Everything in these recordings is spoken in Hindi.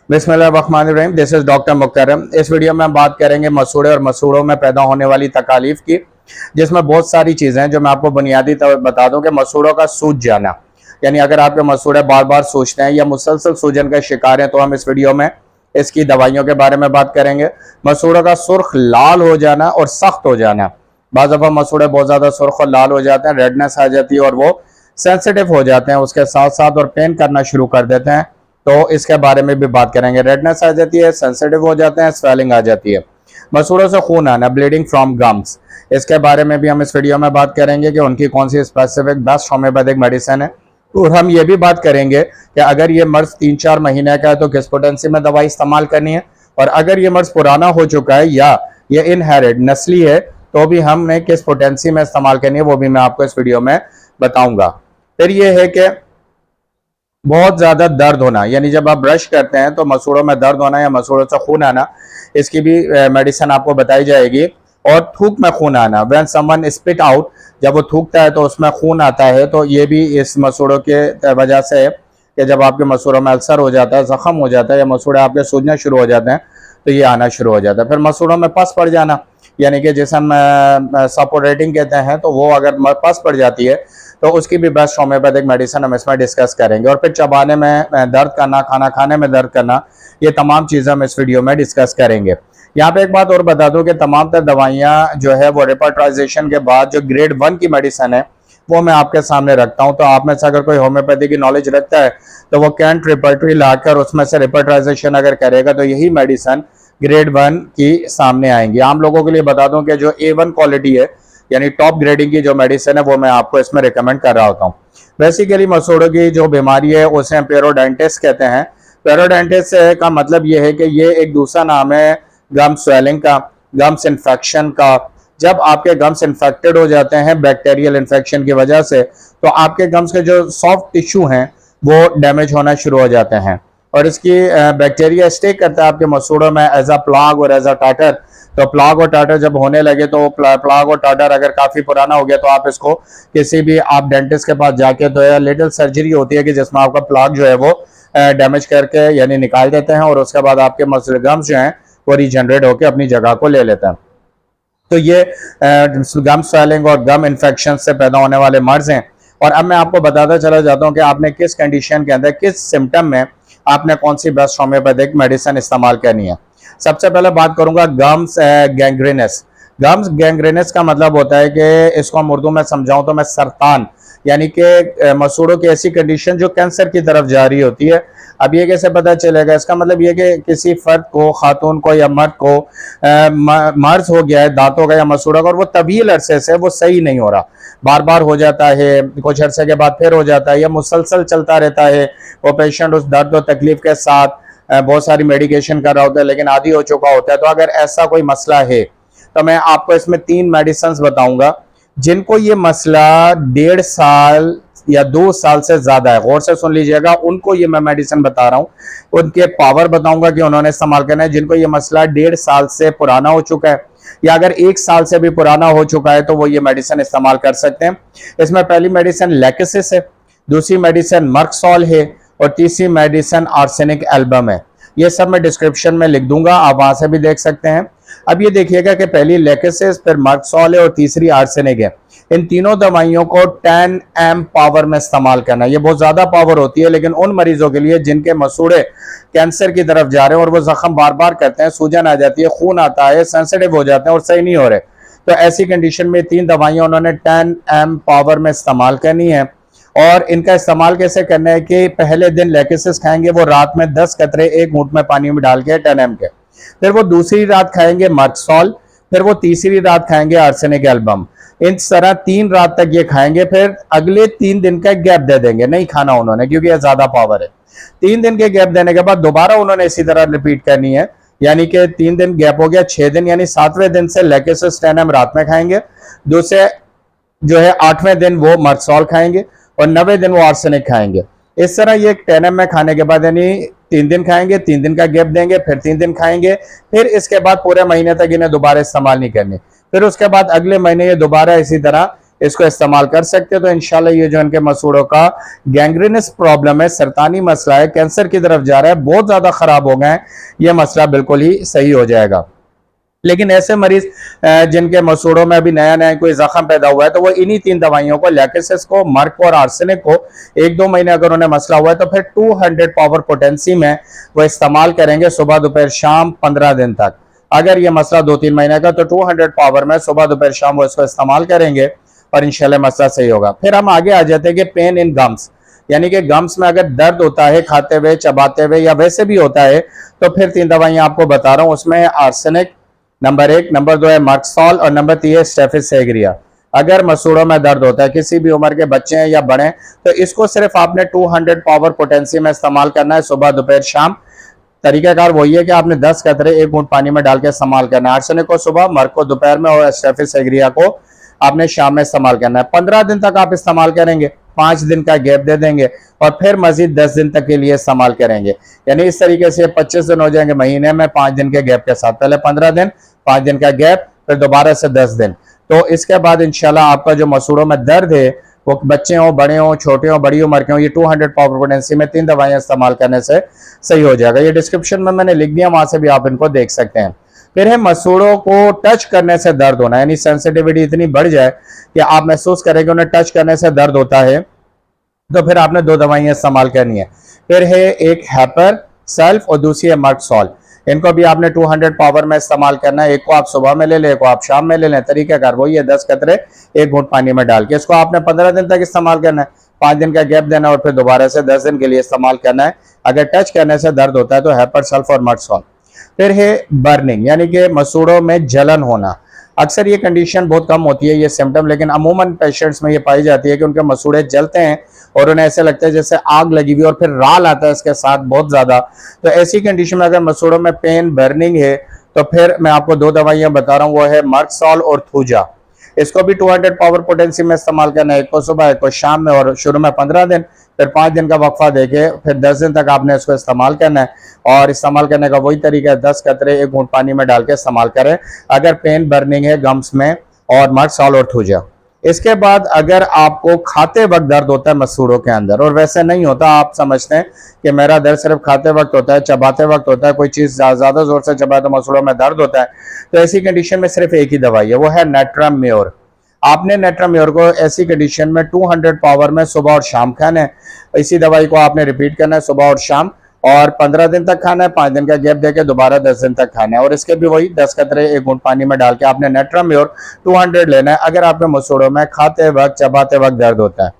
बिस्मिल्लाहिर्रहमानिर्रहीम। दिस इज डॉक्टर मुकर्रम। इस वीडियो में हम बात करेंगे मसूड़े और मसूड़ों में पैदा होने वाली तकालीफ की, जिसमें बहुत सारी चीज़ें हैं जो मैं आपको बुनियादी तौर पर बता दूं कि मसूड़ों का सूज जाना, यानी अगर आपके मसूड़े बार बार सूजते हैं या मुसलसल सूजन का शिकार हैं तो हम इस वीडियो में इसकी दवाइयों के बारे में बात करेंगे। मसूड़ों का सुर्ख लाल हो जाना और सख्त हो जाना, बाज़ दफ़ा मसूड़े बहुत ज़्यादा सुर्ख और लाल हो जाते हैं, रेडनेस आ जाती है और वो सेंसिटिव हो जाते हैं उसके साथ साथ और पेन करना शुरू कर देते हैं, तो इसके बारे में भी बात करेंगे। रेडनेस आ जाती है, सेंसिटिव हो जाते हैं, स्वेलिंग आ जाती है। मसूड़ों से खून आना, ब्लीडिंग फ्रॉम गम्स, इसके बारे में भी हम इस वीडियो में बात करेंगे कि उनकी कौन सी स्पेसिफिक बेस्ट होम्योपैथिक मेडिसिन है। और हम ये भी बात करेंगे कि अगर ये मर्ज 3-4 महीने का है तो किस पोटेंसी में दवाई इस्तेमाल करनी है, और अगर ये मर्ज पुराना हो चुका है या ये इनहेरिट नस्ली है तो भी हमने किस पोटेंसी में इस्तेमाल करनी है, वो भी मैं आपको इस वीडियो में बताऊंगा। फिर ये है कि बहुत ज़्यादा दर्द होना, यानी जब आप ब्रश करते हैं तो मसूड़ों में दर्द होना या मसूड़ों से खून आना, इसकी भी मेडिसिन आपको बताई जाएगी। और थूक में खून आना, व्हेन समवन स्पिट आउट, जब वो थूकता है तो उसमें खून आता है, तो ये भी इस मसूड़ों के वजह से है कि जब आपके मसूड़ों में अल्सर हो जाता है, जख्म हो जाता है या मसूड़े आपके सूजने शुरू हो जाते हैं तो ये आना शुरू हो जाता है। फिर मसूड़ों में पस पड़ जाना, यानी कि जैसे हम सपोरेटिंग कहते हैं, तो वो अगर पस पड़ जाती है तो उसकी भी बेस्ट होम्योपैथिक मेडिसिन हम इसमें डिस्कस करेंगे। और फिर चबाने में दर्द करना, खाना खाने में दर्द करना, ये तमाम चीज़ें हम इस वीडियो में डिस्कस करेंगे। यहाँ पे एक बात और बता दूं कि तमाम तर दवाइयाँ जो है वो रिपोर्टराइजेशन के बाद जो ग्रेड 1 की मेडिसिन है वो मैं आपके सामने रखता हूँ। तो आप में से अगर कोई होम्योपैथी की नॉलेज रखता है तो वो कैंट रिपोर्टरी लाकर उसमें से रिपोर्टराइजेशन अगर करेगा तो यही मेडिसिन ग्रेड 1 की सामने आएंगी। आम लोगों के लिए बता दूं कि जो A1 क्वालिटी है, यानी टॉप ग्रेडिंग की जो मेडिसिन है, वो मैं आपको इसमें रिकमेंड कर रहा होता हूँ। बेसिकली मसूड़ों की जो बीमारी है उसे हम पेरोडेंटिस कहते हैं। पेरोडेंटिस का मतलब ये है कि ये एक दूसरा नाम है गम स्वेलिंग का, गम्स इन्फेक्शन का। जब आपके गम्स इन्फेक्टेड हो जाते हैं बैक्टीरियल इन्फेक्शन की वजह से, तो आपके गम्स के जो सॉफ्ट टिश्यू हैं वो डैमेज होना शुरू हो जाते हैं और इसकी बैक्टीरिया स्टे करता है आपके मसूड़ों में एज अ प्लाग और एज अ टाटर। तो प्लाग और टाटर जब होने लगे तो प्लाग और टाटर अगर काफ़ी पुराना हो गया तो आप इसको किसी भी आप डेंटिस्ट के पास जाके तो लिटिल सर्जरी होती है कि जिसमें आपका प्लाग जो है वो डैमेज करके यानी निकाल देते हैं और उसके बाद आपके मसूड़े गम्स जो हैं वो रीजनरेट होकर अपनी जगह को ले लेते हैं। तो ये गम स्वेलिंग और गम इन्फेक्शन से पैदा होने वाले मर्ज हैं। और अब मैं आपको बताता चला जाता हूँ कि आपने किस कंडीशन के अंदर, किस सिम्टम में आपने कौन सी बेस्ट होम्योपैथिक मेडिसिन इस्तेमाल करनी है। सबसे पहले बात करूंगा गम्स गैंग्रीनस। गम्स गैंग्रीनस का मतलब होता है कि इसको हम उर्दू में समझाऊं तो मैं सरतान, यानी कि मसूड़ों की ऐसी कंडीशन जो कैंसर की तरफ जा रही होती है। अब ये कैसे पता चलेगा? इसका मतलब ये कि किसी फर्द को, खातून को या मर्द को मर्ज हो गया है दांतों का या मसूड़ों का और वो तवील अरसे से वो सही नहीं हो रहा, बार बार हो जाता है, कुछ अरसे के बाद फिर हो जाता है या मुसलसल चलता रहता है। वो पेशेंट उस दर्द और तकलीफ के साथ बहुत सारी मेडिकेशन कर रहा होता है लेकिन आदी हो चुका होता है। तो अगर ऐसा कोई मसला है तो मैं आपको इसमें 3 मेडिसिन बताऊंगा जिनको ये मसला 1.5 साल या 2 साल से ज्यादा है। गौर से सुन लीजिएगा, उनको ये मैं मेडिसिन बता रहा हूँ, उनके पावर बताऊंगा कि उन्होंने इस्तेमाल करना है। जिनको ये मसला 1.5 साल से पुराना हो चुका है या अगर 1 साल से भी पुराना हो चुका है तो वो ये मेडिसिन इस्तेमाल कर सकते हैं। इसमें पहली मेडिसिन लैकेसिस है, दूसरी मेडिसिन मर्कसॉल है और तीसरी मेडिसिन आर्सेनिक एल्बम है। ये सब मैं डिस्क्रिप्शन में लिख दूंगा, आप वहां से भी देख सकते हैं। अब ये देखिएगा कि पहली लैकेसिस, फिर मर्कसॉल है और तीसरी आर्सेनिक है। इन तीनों दवाइयों को 10 एम पावर में इस्तेमाल करना, ये बहुत ज्यादा पावर होती है लेकिन उन मरीजों के लिए जिनके मसूड़े कैंसर की तरफ जा रहे हैं और वो जख्म बार बार करते हैं, सूजन आ जाती है, खून आता है, सेंसिटिव हो जाते हैं और सही नहीं हो रहे, तो ऐसी कंडीशन में 3 दवाइयां उन्होंने 10 एम पावर में इस्तेमाल करनी है। और इनका इस्तेमाल कैसे करना है कि पहले दिन लैकेसिस खाएंगे वो रात में 10 कतरे 1 घूंट में पानी में डाल के 10 एम के, फिर वो दूसरी रात खाएंगे मर्कसॉल, फिर वो तीसरी रात खाएंगे आर्सेनिक एल्बम। इन तरह 3 रात तक ये खाएंगे, फिर अगले 3 दिन का गैप दे देंगे, नहीं खाना उन्होंने क्योंकि यह ज्यादा पावर है। 3 दिन के गैप देने के बाद दोबारा उन्होंने इसी तरह रिपीट करनी है, यानी कि 3 दिन गैप हो गया, 6 दिन, यानी 7वें दिन से लैकेसिस 10 एम रात में खाएंगे, दूसरे जो है 8वें दिन वो मर्कसॉल खाएंगे और 9वें दिन वो आर्सेनिक खाएंगे। इस तरह ये 10 एम में खाने के बाद यानी 3 दिन खाएंगे, 3 दिन का गैप देंगे, फिर 3 दिन खाएंगे, फिर इसके बाद पूरे महीने तक इन्हें दोबारा इस्तेमाल नहीं करनी, फिर उसके बाद अगले महीने ये दोबारा इसी तरह इसको इस्तेमाल कर सकते हो, तो इंशाल्लाह ये जो इनके मसूड़ों का गैंग्रीनस प्रॉब्लम है, सरतानी मसला है, कैंसर की तरफ जा रहा है, बहुत ज्यादा खराब हो गए हैं, ये मसला बिल्कुल ही सही हो जाएगा। लेकिन ऐसे मरीज जिनके मसूड़ों में अभी नया नया कोई जख्म पैदा हुआ है, तो वो इन्हीं 3 दवाइयों को, लैकेसिस को, मर्क और आर्सेनिक को 1-2 महीने अगर उन्हें मसला हुआ है तो फिर 200 पावर पोटेंसी में वो इस्तेमाल करेंगे, सुबह दोपहर शाम 15 दिन तक। अगर ये मसला 2-3 महीने का, तो 200 पावर में सुबह दोपहर शाम वो इसको इस्तेमाल करेंगे और इंशाल्लाह मसला सही होगा। फिर हम आगे आ जाते हैं कि पेन इन गम्स, यानी कि गम्स में अगर दर्द होता है खाते हुए, चबाते हुए या वैसे भी होता है, तो फिर 3 दवाइयां आपको बता रहा हूं, उसमें आर्सेनिक नंबर 1, नंबर 2 है मर्कसॉल और नंबर 3 है स्टेफिस सेग्रिया। अगर मसूड़ों में दर्द होता है, किसी भी उम्र के बच्चे हैं या बड़े, तो इसको सिर्फ आपने 200 पावर पोटेंसी में इस्तेमाल करना है, सुबह दोपहर शाम। तरीकाकार वही है कि आपने 10 कतरे 1 घूंट पानी में डाल के इस्तेमाल करना है। आर्सेनिक को सुबह, मर्क को दोपहर में और स्टेफिस सेग्रिया को आपने शाम में इस्तेमाल करना है। 15 दिन तक आप इस्तेमाल करेंगे, 5 दिन का गैप दे देंगे और फिर मजीद 10 दिन तक के लिए इस्तेमाल करेंगे। यानी इस तरीके से 25 दिन हो जाएंगे महीने में, 5 दिन के गैप के साथ। पहले 15 दिन, 5 दिन का गैप, फिर दोबारा से 10 दिन। तो इसके बाद इंशाल्लाह आपका जो मसूड़ों में दर्द है, वो बच्चे हो, बड़े हो, छोटे हो, बड़ी उम्र के हो, ये 200 पावर पोटेंसी में 3 दवाइयां इस्तेमाल करने से सही हो जाएगा। ये डिस्क्रिप्शन में मैंने लिख दिया, वहां से भी आप इनको देख सकते हैं। फिर है मसूड़ों को टच करने से दर्द होना, यानी सेंसिटिविटी इतनी बढ़ जाए कि आप महसूस करें कि उन्हें टच करने से दर्द होता है, तो फिर आपने 2 दवाइयां इस्तेमाल करनी है। फिर है एक हैपर सेल्फ और दूसरी है मर्कसॉल। इनको भी आपने 200 पावर में इस्तेमाल करना है। एक को आप सुबह में ले लें, एक को आप शाम में ले लें। तरीकाकार वही है, 10 कतरे 1 घूंट पानी में डाल के इसको आपने 15 दिन तक इस्तेमाल करना है, 5 दिन का गैप देना और फिर दोबारा से 10 दिन के लिए इस्तेमाल करना है। अगर टच करने से दर्द होता है तो हैपर सेल्फ और मर्कसॉल। फिर है बर्निंग, यानी कि मसूड़ों में जलन होना। अक्सर ये कंडीशन बहुत कम होती है, ये सिम्टम, लेकिन अमूमन पेशेंट्स में ये पाई जाती है कि उनके मसूड़े जलते हैं और उन्हें ऐसे लगता है जैसे आग लगी हुई और फिर राल आता है इसके साथ बहुत ज्यादा। तो ऐसी कंडीशन में अगर मसूड़ों में पेन, बर्निंग है, तो फिर मैं आपको 2 दवाइयां बता रहा हूँ, वो है मर्कसॉल और थूजा। इसको भी 200 पावर पोटेंसी में इस्तेमाल करना है, एक को सुबह, एक को शाम में, और शुरू में 15 दिन, फिर 5 दिन का वक्फा देके फिर 10 दिन तक आपने इसको इस्तेमाल करना है। और इस्तेमाल करने का वही तरीका है, 10 कतरे 1 घूंट पानी में डाल के इस्तेमाल करें अगर पेन, बर्निंग है गम्स में, और मर्कसॉल और थूजा। इसके बाद अगर आपको खाते वक्त दर्द होता है मसूड़ों के अंदर, और वैसे नहीं होता, आप समझते हैं कि मेरा दर्द सिर्फ खाते वक्त होता है, चबाते वक्त होता है, कोई चीज ज्यादा जोर से चबाए तो मसूड़ों में दर्द होता है, तो ऐसी कंडीशन में सिर्फ एक ही दवाई है, वो है नेट्राम्योर। आपने नेट्राम्योर को ऐसी कंडीशन में 200 पावर में सुबह और शाम खाना है। इसी दवाई को आपने रिपीट करना है सुबह और शाम, और 15 दिन तक खाना है, 5 दिन का गैप देके दोबारा 10 दिन तक खाना है। और इसके भी वही 10 कतरे 1 घूंट पानी में डाल के आपने नेट्राम्योर 200 लेना है अगर आपके मसूड़ों में खाते वक्त, चबाते वक्त दर्द होता है।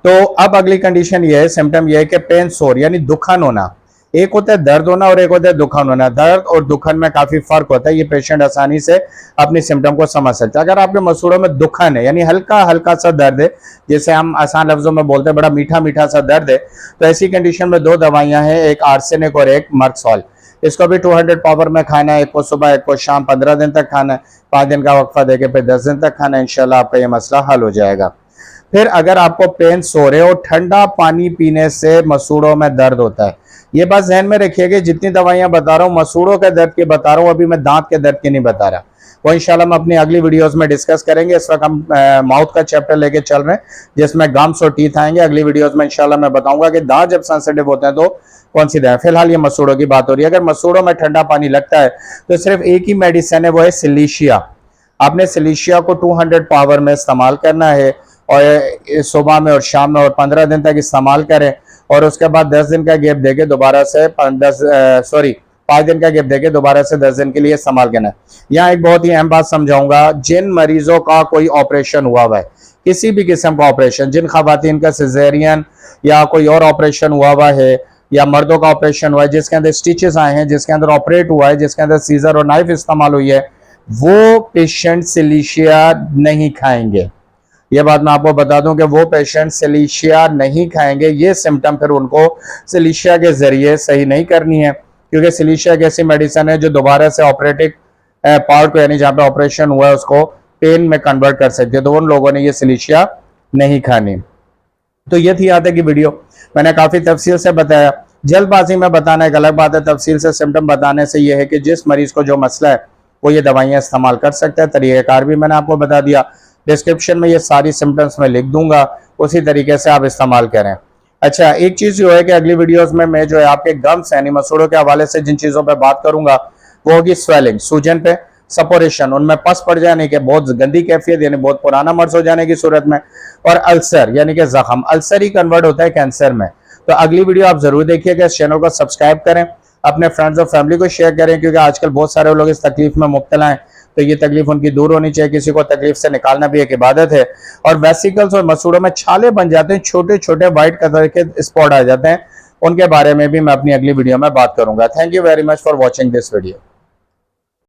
तो अब अगली कंडीशन ये है, सिम्टम ये है कि पेन सोर, यानी दुखन होना। एक होता है दर्द होना और एक होता है दुखन होना। दर्द और दुखन में काफी फर्क होता है, ये पेशेंट आसानी से अपनी सिम्टम को समझ सकता है। अगर आपके मसूड़ों में दुखन है, यानी हल्का हल्का सा दर्द है, जैसे हम आसान लफ्जों में बोलते हैं बड़ा मीठा मीठा सा दर्द है, तो ऐसी कंडीशन में 2 दवाइयां हैं, एक आर्सेनिक और एक मर्कसॉल। इसको भी 200 पावर में खाना है, एक को सुबह, एक को शाम, 15 दिन तक खाना है, 5 दिन का वक्फा देके फिर 10 दिन तक खाना है। इंशाल्लाह आपका ये मसला हल हो जाएगा। फिर अगर आपको पेन सो रहे और ठंडा पानी पीने से मसूड़ों में दर्द होता है, ये बात ध्यान में रखिएगा, जितनी दवाइयां बता रहा हूँ मसूड़ों के दर्द की बता रहा हूँ, अभी मैं दांत के दर्द की नहीं बता रहा। वो इंशाल्लाह हम अपनी अगली वीडियोस में डिस्कस करेंगे। इस वक्त हम माउथ का चैप्टर लेके चल रहे हैं, जिसमें गम्स और टीथ आएंगे। अगली वीडियोस में इंशाल्लाह मैं बताऊंगा कि दांत जब सेंसिटिव होते हैं तो कौन सी दवा। फिलहाल ये मसूड़ों की बात हो रही है। अगर मसूड़ों में ठंडा पानी लगता है तो सिर्फ एक ही मेडिसिन है, वो है सिलीशिया। आपने सिलीशिया को 200 पावर में इस्तेमाल करना है, और सुबह में और शाम में, और 15 दिन तक इस्तेमाल करें, और उसके बाद 10 दिन का गैप देके दोबारा से 5 दिन का गैप देके दोबारा से 10 दिन के लिए इस्तेमाल करना है। यहाँ एक बहुत ही अहम बात समझाऊंगा, जिन मरीजों का कोई ऑपरेशन हुआ हुआ है, किसी भी किस्म का ऑपरेशन, जिन खवातीन का सिजेरियन या कोई और ऑपरेशन हुआ हुआ है, या मर्दों का ऑपरेशन हुआ है जिसके अंदर स्टिचेस आए हैं, जिसके अंदर ऑपरेट हुआ है, जिसके अंदर सीजर और नाइफ इस्तेमाल हुई है, वो पेशेंट सिलीशिया नहीं खाएंगे। ये बात मैं आपको बता दूं कि वो पेशेंट सिलीशिया नहीं खाएंगे। ये सिम्टम फिर उनको सिलीशिया के जरिए सही नहीं करनी है, क्योंकि सिलीशिया एक ऐसी मेडिसिन है जो दोबारा से ऑपरेटिव पार्ट को, यानी जहाँ पे ऑपरेशन हुआ है, उसको पेन में कन्वर्ट कर सकती है। तो उन लोगों ने ये सिलीशिया नहीं खानी। तो ये थी आज की वीडियो, मैंने काफी तफसील से बताया। जल्दबाजी में बताना एक अलग बात है, तफसील से सिम्टम बताने से यह है कि जिस मरीज को जो मसला है वो ये दवाइयां इस्तेमाल कर सकता है। तरीक़ाकार भी मैंने आपको बता दिया। डिस्क्रिप्शन में ये सारी सिम्टम्स मैं लिख दूंगा, उसी तरीके से आप इस्तेमाल करें। अच्छा, एक चीज जो है कि अगली वीडियोस में मैं जो है आपके गम्स यानी मसूड़ों के हवाले से जिन चीजों पे बात करूंगा वो होगी स्वेलिंग, सूजन पे, सपोरेशन, उनमें पस पड़ जाने के, बहुत गंदी कैफियत यानी बहुत पुराना मर्ज हो जाने की सूरत में, और अल्सर यानी कि जख्म, अल्सर ही कन्वर्ट होता है कैंसर में। तो अगली वीडियो आप जरूर देखिएगा, इस चैनल को सब्सक्राइब करें, अपने फ्रेंड्स और फैमिली को शेयर करें, क्योंकि आजकल बहुत सारे लोग इस तकलीफ में मुब्तला हैं, तो ये तकलीफ उनकी दूर होनी चाहिए। किसी को तकलीफ से निकालना भी एक इबादत है। और वेसिकल्स और मसूड़ों में छाले बन जाते हैं, छोटे छोटे व्हाइट कलर के स्पॉट आ जाते हैं, उनके बारे में भी मैं अपनी अगली वीडियो में बात करूंगा। Thank you very much for watching this video.